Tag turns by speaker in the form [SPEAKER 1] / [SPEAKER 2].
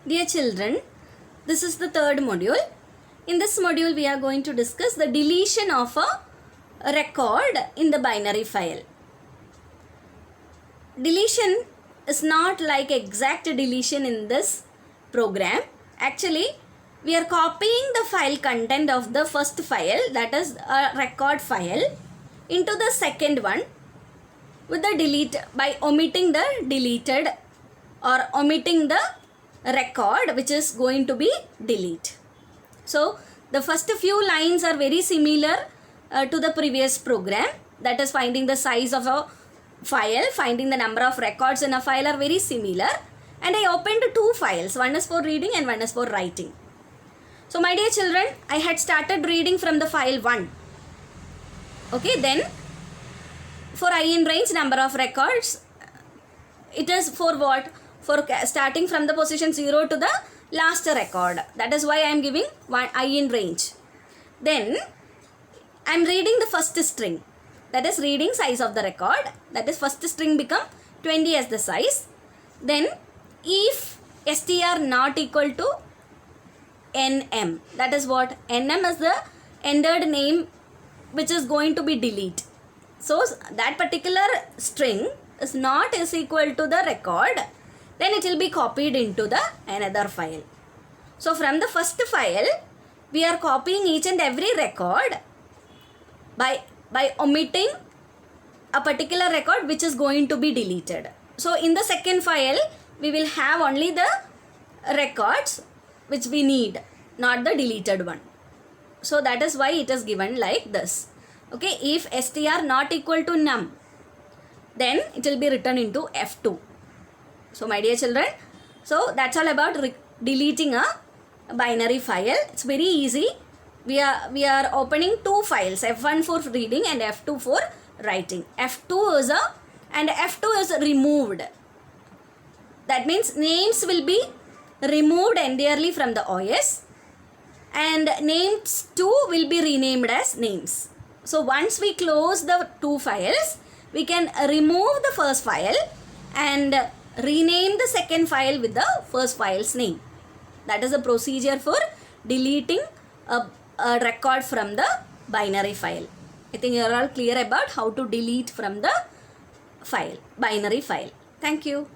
[SPEAKER 1] Dear children, this is the third module. In this module, we are going to discuss the deletion of a record in the binary file. Deletion is not like exact deletion in this program. Actually, we are copying the file content of the first file, that is a record file, into the second one with the delete by omitting the deleted or omitting the record which is going to be delete. So the first few lines are very similar to the previous program, that is finding the size of a file, finding the number of records in a file are very similar, and I opened two files, one is for reading and one is for writing. So my dear children, I had started reading from the file 1. Okay, then for I in range number of records, it is for what? For starting from the position 0 to the last record. That is why I am giving one I in range. Then I am reading the first string. That is reading size of the record. That is first string become 20 as the size. Then if str not equal to nm. That is what? Nm is the entered name which is going to be delete. So that particular string is not is equal to the record. Then it will be copied into the another file. So from the first file, we are copying each and every record by omitting a particular record which is going to be deleted. So in the second file, we will have only the records which we need, not the deleted one. So that is why it is given like this. Okay, if str not equal to num, then it will be written into F2. So my dear children, so that's all about deleting a binary file. It's very easy. We are opening two files, F1 for reading and F2 for writing. F2 is removed. That means names will be removed entirely from the OS and names 2 will be renamed as names. So once we close the two files, we can remove the first file and rename the second file with the first file's name. That is a procedure for deleting a record from the binary file. I think you are all clear about how to delete from the file, binary file. Thank you.